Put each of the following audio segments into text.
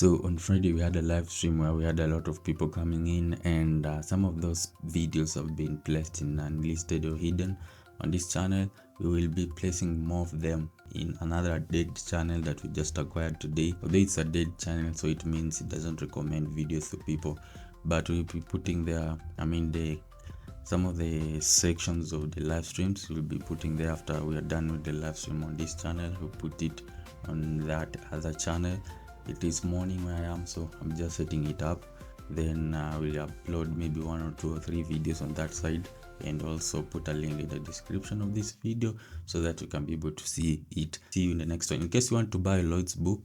So on Friday we had a live stream where we had a lot of people coming in, and some of those videos have been placed in unlisted or hidden on this channel. We will be placing more of them in another dead channel that we just acquired today. Although it's a dead channel, so it means it doesn't recommend videos to people, but we'll be putting there, the some of the sections of the live streams we'll be putting there after we are done with the live stream on this channel. We'll put it on that other channel. It is morning where I am, so I'm just setting it up. Then we'll upload maybe 1 or 2 or 3 videos on that side, and also put a link in the description of this video so that you can be able to see it. See you in the next one. In case you want to buy Lloyd's book,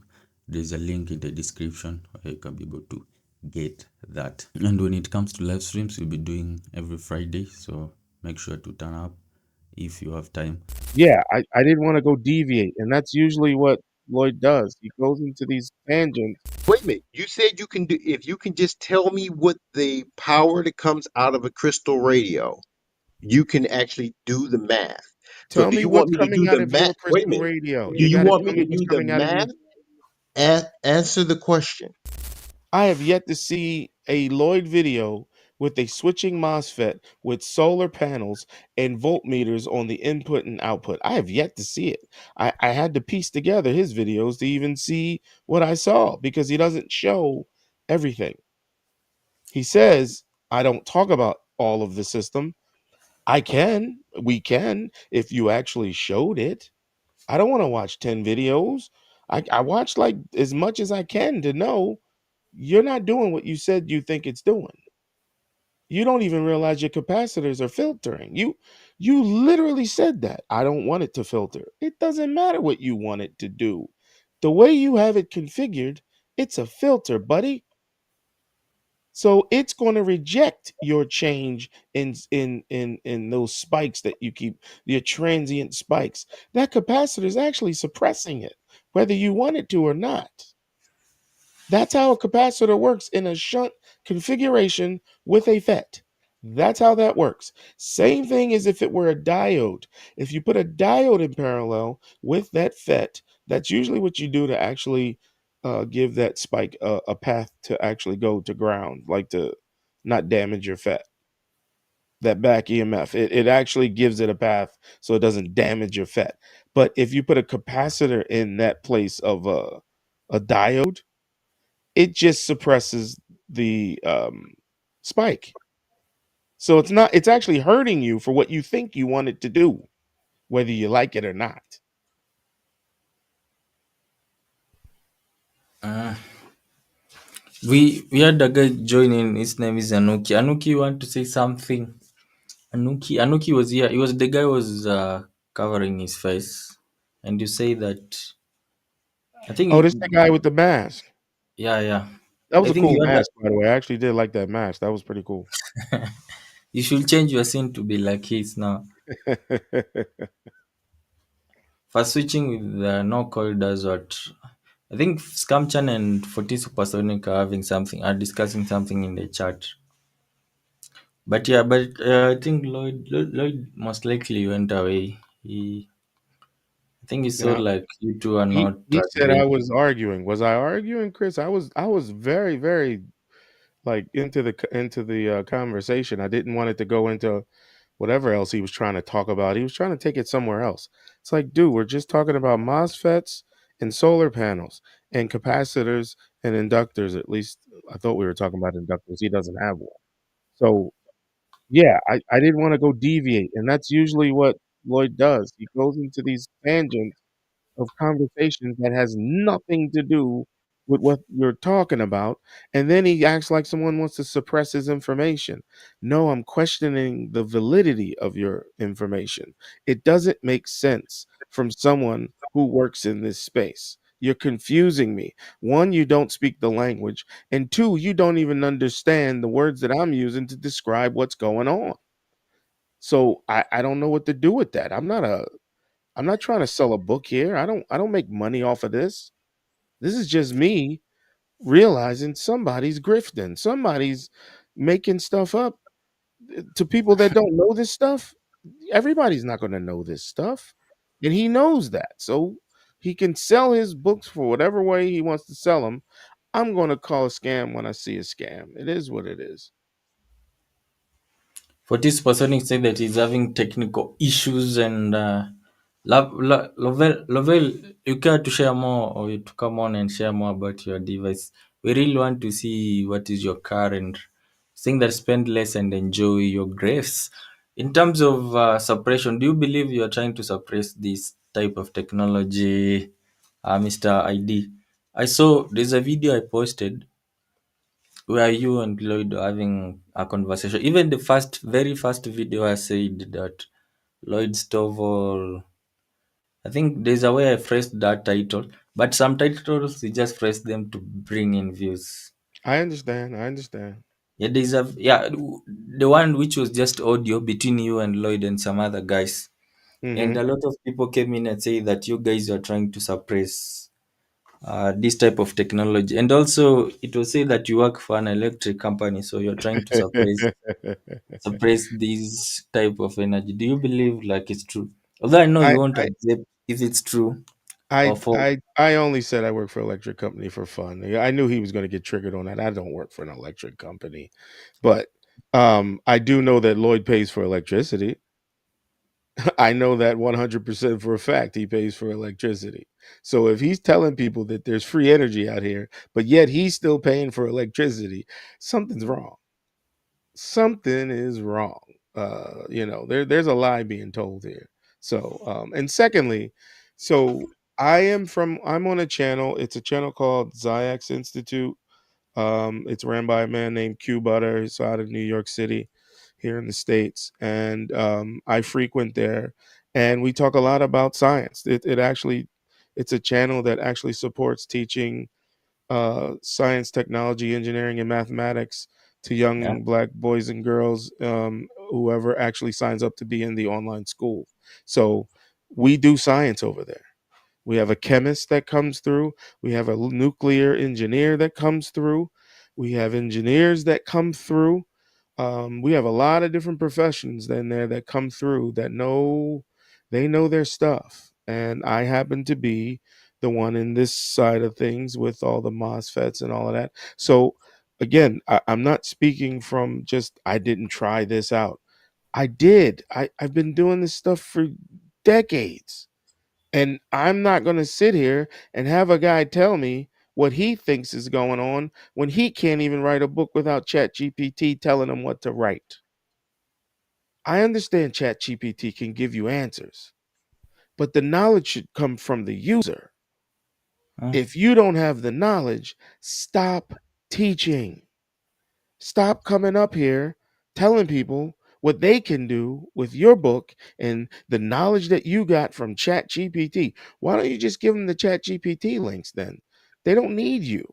there's a link in the description where you can be able to get that. And when it comes to live streams, we'll be doing every Friday, so make sure to turn up if you have time. Yeah, I didn't want to go deviate, and that's usually what Lloyd does. He goes into these tangents. Wait a minute. You said you can do, if you can just tell me what the power that comes out of a crystal radio, you can actually do the math. So Tell do me you want what's me to coming do out the of math? your Wait a crystal minute. radio. Do You you got to want tell me me to what's do the coming out of math? your. Answer the question. I have yet to see a Lloyd video with a switching MOSFET with solar panels and voltmeters on the input and output. I have yet to see it. I had to piece together his videos to even see what I saw because he doesn't show everything. He says, I don't talk about all of the system. We can, if you actually showed it. I don't want to watch 10 videos. I watch like as much as I can to know you're not doing what you said you think it's doing. You don't even realize your capacitors are filtering. You literally said that. I don't want it to filter. It doesn't matter what you want it to do. The way you have it configured, it's a filter, buddy. So it's going to reject your change in those spikes that you keep, your transient spikes. That capacitor is actually suppressing it, whether you want it to or not. That's how a capacitor works in a shunt configuration with a FET. That's how that works. Same thing as if it were a diode. If you put a diode in parallel with that FET, that's usually what you do to actually give that spike a path to actually go to ground, like to not damage your FET. That back EMF, it actually gives it a path so it doesn't damage your FET. But if you put a capacitor in that place of a diode, it just suppresses the spike. So it's actually hurting you for what you think you want it to do, whether you like it or not. Uh, we had a guy joining. His name is Anuki. Anuki, you want to say something? Anuki was here. He was the guy who was covering his face, and you say that. I Oh, think, this the guy with the mask. yeah, yeah. That was I a think cool you had mask, by the way. I actually did like that mask. That was pretty cool. you should change your scene to be like his now. For switching with the no call does what? I think Scamchan and 14 Supersonic are having something, are discussing something in the chat. But yeah, but I think Lloyd most likely went away. I think he saw Yeah. like you two are He not he said I agreeing. was arguing. Was I arguing, Chris? I was very very like into the conversation. I didn't want it to go into whatever else he was trying to talk about. He was trying to take it somewhere else. It's like, dude, we're just talking about MOSFETs and solar panels and capacitors and inductors. At least I thought we were talking about inductors. He doesn't have one. So yeah, I didn't want to go deviate. And that's usually what Lloyd does. He goes into these tangents of conversations that has nothing to do with what you're talking about, and then he acts like someone wants to suppress his information. No, I'm questioning the validity of your information. It doesn't make sense from someone who works in this space. You're confusing me. One, you don't speak the language, and two, you don't even understand the words that I'm using to describe what's going on. So I don't know what to do with that. I'm not trying to sell a book here. I don't make money off of this. This is just me realizing somebody's grifting. Somebody's making stuff up to people that don't know this stuff. Everybody's not going to know this stuff. And he knows that. So he can sell his books for whatever way he wants to sell them. I'm going to call a scam when I see a scam. It is what it is. For this person, say that he's having technical issues and Lovell, you care to share more or to come on and share more about your device? We really want to see what is your current saying that spend less and enjoy your grace. In terms of suppression, do you believe you are trying to suppress this type of technology, Mr. ID? I saw there's a video I posted where you and Lloyd are having a conversation. Even the very first video, I said that Lloyd Stovall. I think there's a way I phrased that title, but some titles we just phrase them to bring in views. I understand. I understand. Yeah, the one which was just audio between you and Lloyd and some other guys, and Hmm. a lot of people came in and say that you guys are trying to suppress this type of technology, and also it will say that you work for an electric company, so you're trying to suppress this type of energy. Do you believe like it's true? Although I know I, you won't I, accept if it's true or I, false. I only said I work for an electric company for fun. I knew he was going to get triggered on that. I don't work for an electric company, but I do know that Lloyd pays for electricity. I know that 100% for a fact he pays for electricity. So if he's telling people that there's free energy out here, but yet he's still paying for electricity, something's wrong. Something is wrong. There's a lie being told here. So, and secondly, so I'm on a channel. It's a channel called Ziax Institute. It's ran by a man named Q Butter. He's out of New York City, here in the states, and I frequent there, and we talk a lot about science. It's a channel that actually supports teaching science, technology, engineering, and mathematics to Yeah, young black boys and girls, whoever actually signs up to be in the online school. So we do science over there. We have a chemist that comes through. We have a nuclear engineer that comes through. We have engineers that come through. We have a lot of different professions in there that come through that they know their stuff. And I happen to be the one in this side of things with all the MOSFETs and all of that. So again, I'm not speaking from just I didn't try this out. I did. I've been doing this stuff for decades. And I'm not going to sit here and have a guy tell me what he thinks is going on when he can't even write a book without Chat GPT telling him what to write. I understand Chat GPT can give you answers, but the knowledge should come from the user. mm, If you don't have the knowledge, stop teaching. Stop coming up here telling people what they can do with your book and the knowledge that you got from Chat GPT. Why don't you just give them the Chat GPT links then? They don't need you.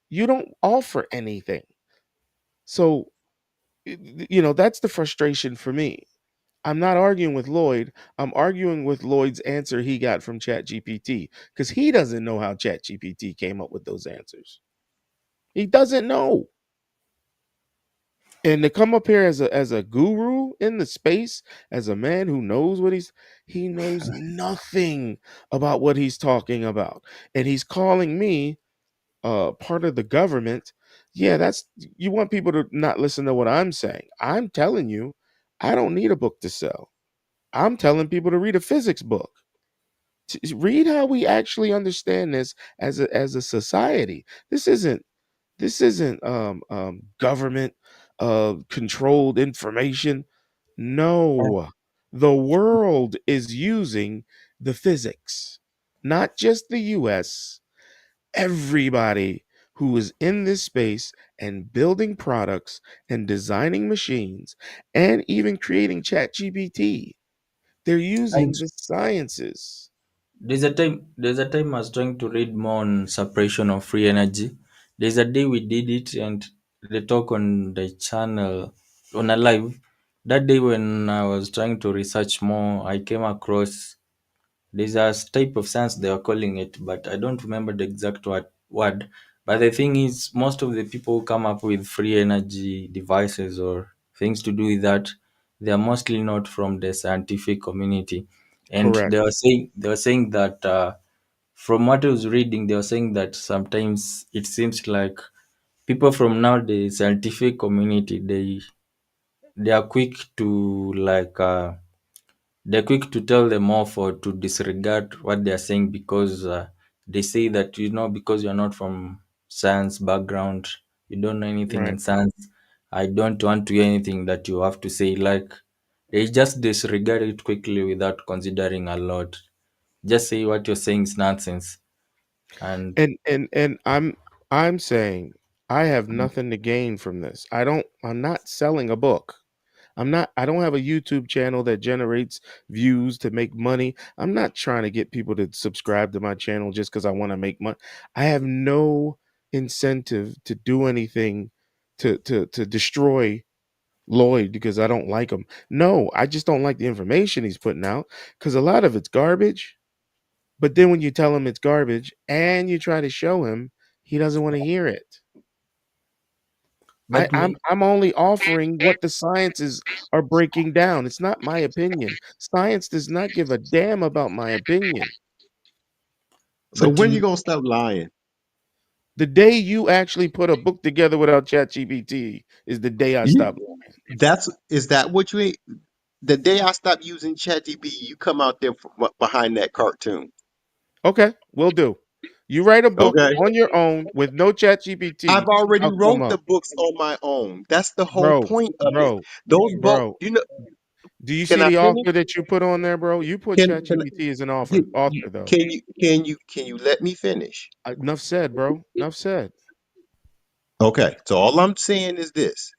You don't offer anything. So, that's the frustration for me. I'm not arguing with Lloyd. I'm arguing with Lloyd's answer he got from Chat GPT because he doesn't know how Chat GPT came up with those answers. He doesn't know. And to come up here as a guru in the space, as a man who knows he knows nothing about what he's talking about. And he's calling me part of the government. Yeah, that's you want people to not listen to what I'm saying. I'm telling you, I don't need a book to sell. I'm telling people to read a physics book. Read how we actually understand this as a society. This isn't government controlled information. yeah. No, the world is using the physics, not just the US. Everybody who is in this space and building products and designing machines and even creating chat gpt, they're And using the sciences. there's a time I was trying to read more on suppression of free energy. There's a day we did it and they talk on the channel on a live. That day when I was trying to research more, I came across there's a type of science they are calling it, but I don't remember the exact word. But the thing is, most of the people who come up with free energy devices or things to do with that, they are mostly not from the scientific community. And Correct. they were saying that from what I was reading, they were saying that sometimes it seems like people from now the scientific community, they are quick to they're quick to tell them off or to disregard what they're saying because they say that, because you're not from science background, you don't know anything in Right. science. I don't want to hear anything that you have to say. Like, they just disregard it quickly without considering a lot. Just say what you're saying is nonsense. And And I'm saying I have nothing to gain from this. I'm not selling a book. I don't have a YouTube channel that generates views to make money. I'm not trying to get people to subscribe to my channel just because I want to make money. I have no incentive to do anything to destroy Lloyd because I don't like him. No, I just don't like the information he's putting out because a lot of it's garbage. But then when you tell him it's garbage and you try to show him, he doesn't want to hear it. but me, I'm only offering what the sciences are breaking down. It's not my opinion. Science does not give a damn about my opinion. So but when you you, gonna stop lying? The day you actually put a book together without ChatGPT is the day I You stop. that's is that what you ain't? The day I stop using ChatGPT, you come out there from behind that cartoon. Okay, will do. You write a book Okay. on your own with no I've ChatGPT. already I'll come wrote the up, books on my own. That's the whole bro, point of it. bro, Those books, bro. you know, Do you can see I the finish? author that you put on there, bro? You put Can ChatGPT as an author, you, author though. can you let me finish? Enough said, bro. Enough said. Okay. So all I'm saying is this.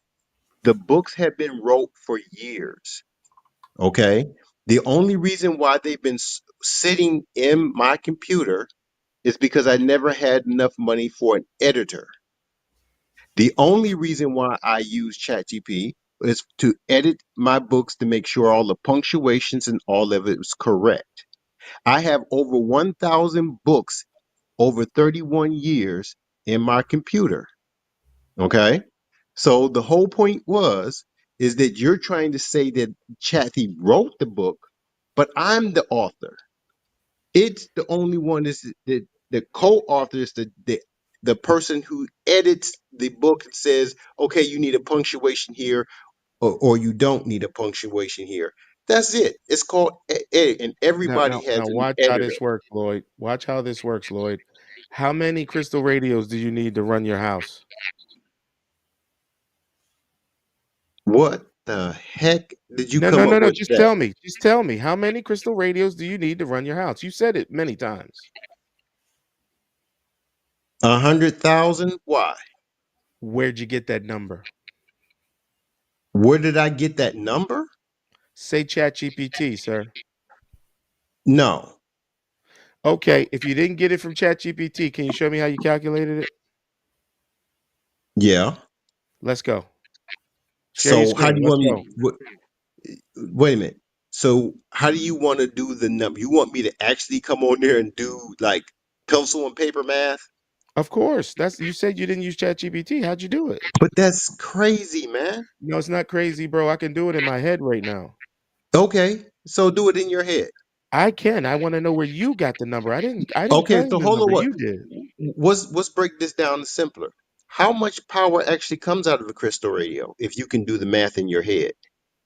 The books have been wrote for years. Okay. The only reason why they've been sitting in my computer is because I never had enough money for an editor. The only reason why I use ChatGPT is to edit my books to make sure all the punctuations and all of it was correct. I have over 1,000 books over 31 years in my computer. Okay. So the whole point is that you're trying to say that Chatty wrote the book, but I'm the author. It's the only one is the co-author is the person who edits the book and says, okay, you need a punctuation here, or you don't need a punctuation here. That's it. It's called edit, and Now, everybody now, has now, an watch how editor. this works, Lloyd. Watch how this works, Lloyd. How many crystal radios do you need to run your house? What the heck did you No, no, come up no, no. with Just that? tell me. Just tell me. How many crystal radios do you need to run your house? You said it many times. 100,000? Why? Where'd you get that number? Where did I get that number? Say Chat GPT, sir. No. Okay, if you didn't get it from Chat GPT, can you show me how you calculated it? Yeah. Let's go. Share your So how do screen. you Let's want go. me? Wait a minute. So how do you want to do the number? You want me to actually come on there and do like pencil and paper math? Of course. That's you said you didn't use Chat GPT. How'd you do it? But that's crazy, man. No, it's not crazy, bro. I can do it in my head right now. Okay. So do it in your head. I can. I want to know where you got the number. I didn't Okay. claim So the hold on. number. What? You did. Let's break this down simpler. How much power actually comes out of a crystal radio if you can do the math in your head?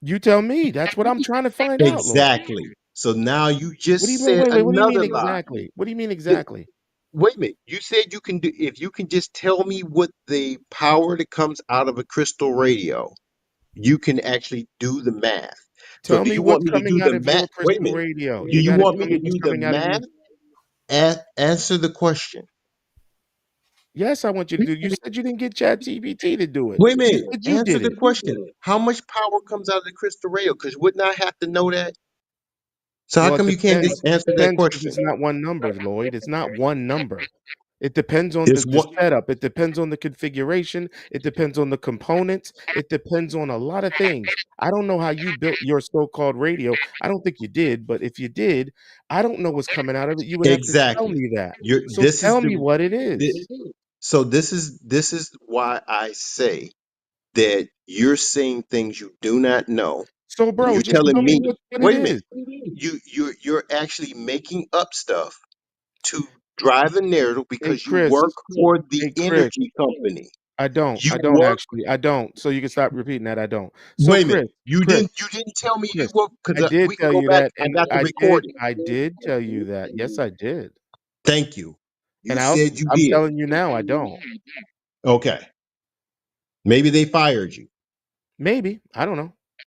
You tell me. That's what I'm trying to find out, Lord. Exactly. So now you What do you just wait, said wait, wait? What do you mean another lie. exactly? What do you mean Th- exactly? Wait a minute. You said you can do, if you can just tell me what the power that comes out of a crystal radio, you can actually do the math. So Tell do me you want what's me to coming do out the of math? your Wait a crystal minute. radio. Do You you got to want me tell to me what's do the coming out of math? your. Answer the question. Yes, I want you to do. You said you didn't get Chat GPT to do it. Wait a You minute. said you Answer did the it. question. How much power comes out of the crystal radio? Because wouldn't I have to know that? So how Well, it come you can't depends. just It answer that depends because question? it's not one number, Lloyd. It's not one number. It depends on It's the what setup. It depends on the configuration. It depends on the components. It depends on a lot of things. I don't know how you built your so-called radio. I don't think you did, but if you did, I don't know what's coming out of it. You would have to tell exactly. me that. You're So this is tell me the what it thi- is. so this is why I say that you're saying things you do not know. So, And bro, you're just telling tell me me, what it wait a minute, is. you're actually making up stuff to drive the narrative Hey, because you Chris. work for the Hey, Chris. energy company. I don't. You I don't work. actually. I don't. So you can stop repeating that. I don't. So Wait a Chris, minute. You Chris, didn't tell me you Chris. work I because did we can tell go you back. that, I and got the I did. recording. I did tell you that. Yes, I did. Thank you. And You said you I'm did. telling you now, I don't. Okay. Maybe they fired you. Maybe. I don't know.